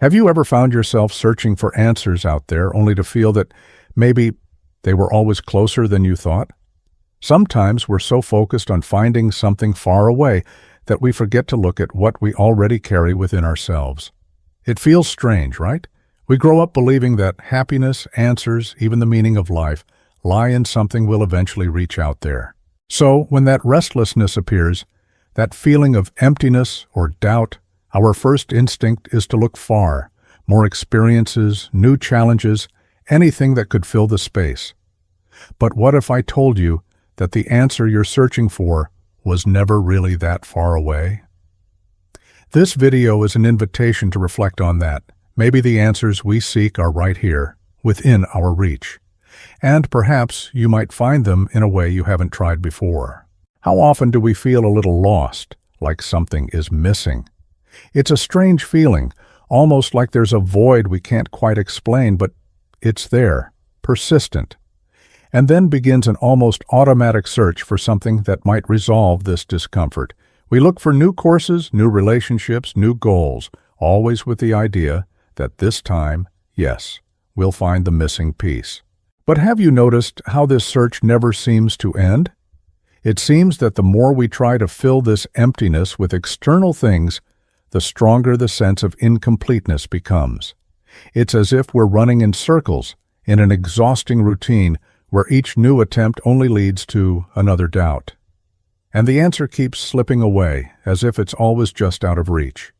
Have you ever found yourself searching for answers out there only to feel that maybe they were always closer than you thought? Sometimes we're so focused on finding something far away that we forget to look at what we already carry within ourselves. It feels strange, right? We grow up believing that happiness, answers, even the meaning of life, lie in something we'll eventually reach out there. So, when that restlessness appears, that feeling of emptiness or doubt, our first instinct is to look far, more experiences, new challenges, anything that could fill the space. But what if I told you that the answer you're searching for was never really that far away? This video is an invitation to reflect on that. Maybe the answers we seek are right here, within our reach. And perhaps you might find them in a way you haven't tried before. How often do we feel a little lost, like something is missing? It's a strange feeling, almost like there's a void we can't quite explain, but it's there, persistent. And then begins an almost automatic search for something that might resolve this discomfort. We look for new courses, new relationships, new goals, always with the idea that this time, yes, we'll find the missing piece. But have you noticed how this search never seems to end? It seems that the more we try to fill this emptiness with external things, the stronger the sense of incompleteness becomes. It's as if we're running in circles, in an exhausting routine where each new attempt only leads to another doubt. And the answer keeps slipping away, as if it's always just out of reach.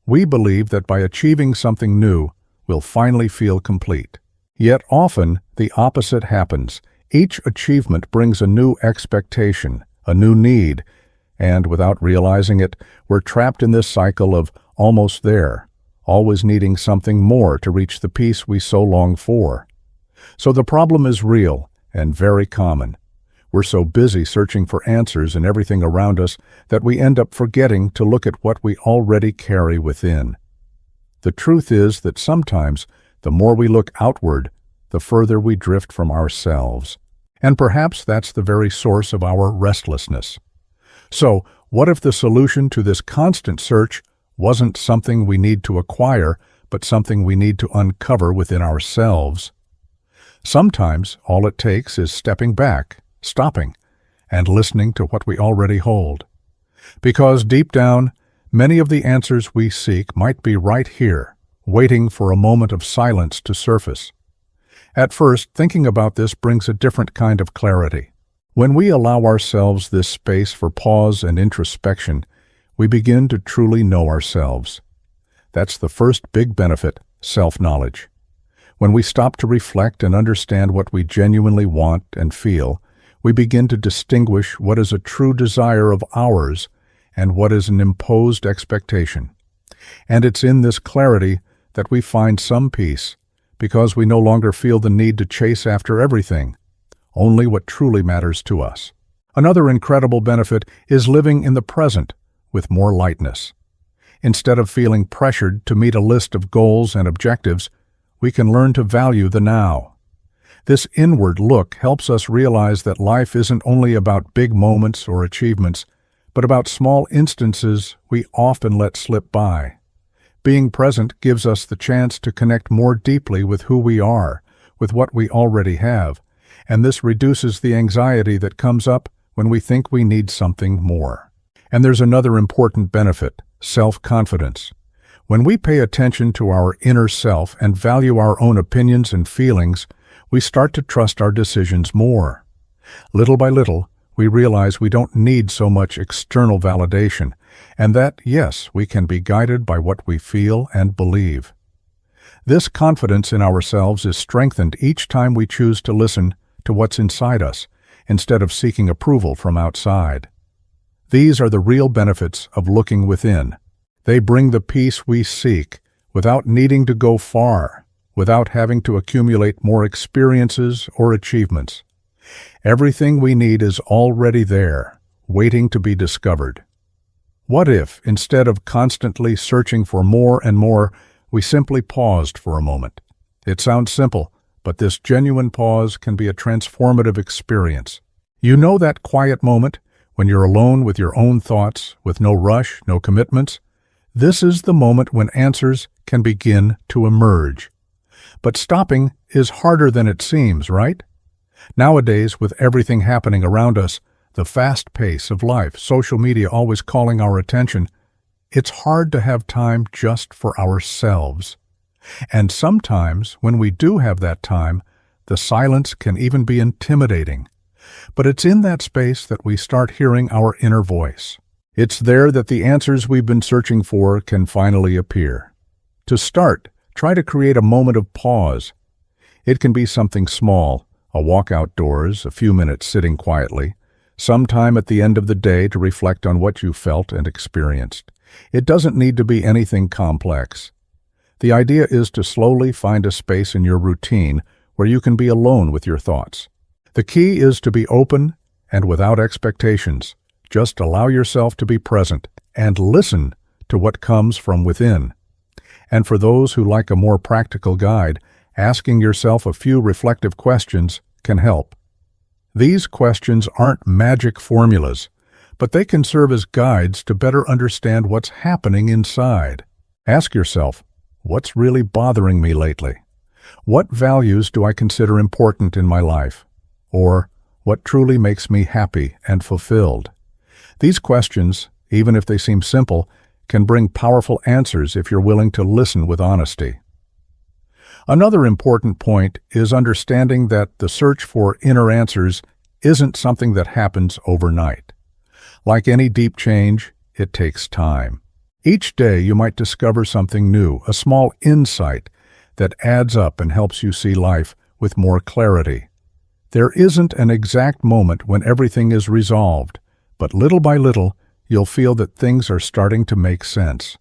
We believe that by achieving something new, we'll finally feel complete. Yet often, the opposite happens. Each achievement brings a new expectation, a new need, and without realizing it, we're trapped in this cycle of almost there, always needing something more to reach the peace we so long for. So the problem is real and very common. We're so busy searching for answers in everything around us that we end up forgetting to look at what we already carry within. The truth is that sometimes, the more we look outward, the further we drift from ourselves. And perhaps that's the very source of our restlessness. So, what if the solution to this constant search wasn't something we need to acquire, but something we need to uncover within ourselves? Sometimes all it takes is stepping back, stopping, and listening to what we already hold. Because deep down, many of the answers we seek might be right here, waiting for a moment of silence to surface. At first, thinking about this brings a different kind of clarity. When we allow ourselves this space for pause and introspection, we begin to truly know ourselves. That's the first big benefit, self-knowledge. When we stop to reflect and understand what we genuinely want and feel, we begin to distinguish what is a true desire of ours and what is an imposed expectation. And it's in this clarity that we find some peace, because we no longer feel the need to chase after everything, only what truly matters to us. Another incredible benefit is living in the present with more lightness. Instead of feeling pressured to meet a list of goals and objectives, we can learn to value the now. This inward look helps us realize that life isn't only about big moments or achievements, but about small instances we often let slip by. Being present gives us the chance to connect more deeply with who we are, with what we already have, and this reduces the anxiety that comes up when we think we need something more. And there's another important benefit, self-confidence. When we pay attention to our inner self and value our own opinions and feelings, we start to trust our decisions more. Little by little, we realize we don't need so much external validation, and that, yes, we can be guided by what we feel and believe. This confidence in ourselves is strengthened each time we choose to listen to what's inside us, instead of seeking approval from outside. These are the real benefits of looking within. They bring the peace we seek without needing to go far, without having to accumulate more experiences or achievements. Everything we need is already there, waiting to be discovered. What if, instead of constantly searching for more and more, we simply paused for a moment? It sounds simple, but this genuine pause can be a transformative experience. You know that quiet moment when you're alone with your own thoughts, with no rush, no commitments, This is the moment when answers can begin to emerge. But stopping is harder than it seems, right? Nowadays, with everything happening around us, the fast pace of life, social media always calling our attention, it's hard to have time just for ourselves. And sometimes, when we do have that time, the silence can even be intimidating. But it's in that space that we start hearing our inner voice. It's there that the answers we've been searching for can finally appear. To start, try to create a moment of pause. It can be something small, a walk outdoors, a few minutes sitting quietly, sometime at the end of the day to reflect on what you felt and experienced. It doesn't need to be anything complex. The idea is to slowly find a space in your routine where you can be alone with your thoughts. The key is to be open and without expectations. Just allow yourself to be present and listen to what comes from within. And for those who like a more practical guide, asking yourself a few reflective questions can help. These questions aren't magic formulas, but they can serve as guides to better understand what's happening inside. Ask yourself, what's really bothering me lately? What values do I consider important in my life? Or what truly makes me happy and fulfilled? These questions, even if they seem simple, can bring powerful answers if you're willing to listen with honesty. Another important point is understanding that the search for inner answers isn't something that happens overnight. Like any deep change, it takes time. Each day you might discover something new, a small insight that adds up and helps you see life with more clarity. There isn't an exact moment when everything is resolved, but little by little, you'll feel that things are starting to make sense.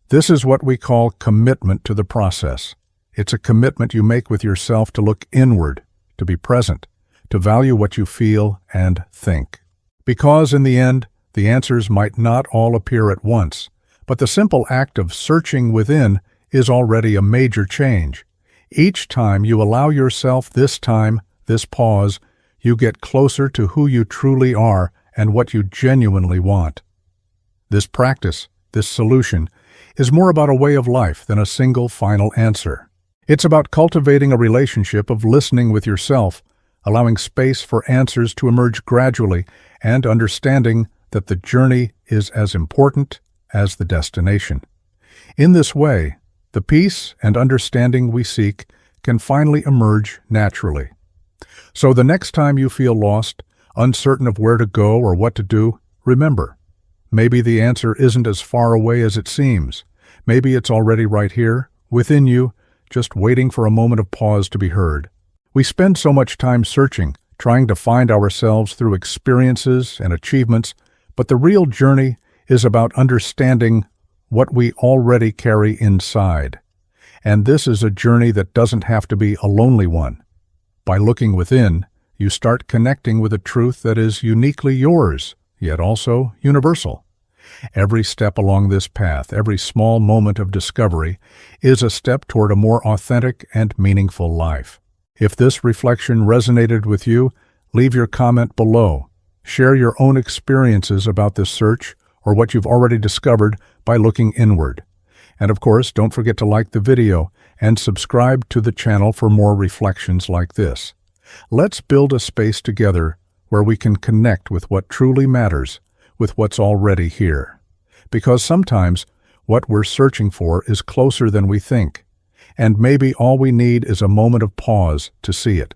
This is what we call commitment to the process. It's a commitment you make with yourself to look inward, to be present, to value what you feel and think. Because in the end, the answers might not all appear at once, but the simple act of searching within is already a major change. Each time you allow yourself this time, this pause, you get closer to who you truly are and what you genuinely want. This practice, this solution, is more about a way of life than a single final answer. It's about cultivating a relationship of listening with yourself, allowing space for answers to emerge gradually, and understanding that the journey is as important as the destination. In this way, the peace and understanding we seek can finally emerge naturally. So the next time you feel lost, uncertain of where to go or what to do, remember, maybe the answer isn't as far away as it seems. Maybe it's already right here, within you, just waiting for a moment of pause to be heard. We spend so much time searching, trying to find ourselves through experiences and achievements, but the real journey is about understanding what we already carry inside. And this is a journey that doesn't have to be a lonely one. By looking within, you start connecting with a truth that is uniquely yours, yet also universal. Every step along this path, every small moment of discovery, is a step toward a more authentic and meaningful life. If this reflection resonated with you, leave your comment below. Share your own experiences about this search or what you've already discovered by looking inward. And of course, don't forget to like the video and subscribe to the channel for more reflections like this. Let's build a space together where we can connect with what truly matters, with what's already here. Because sometimes what we're searching for is closer than we think, and maybe all we need is a moment of pause to see it.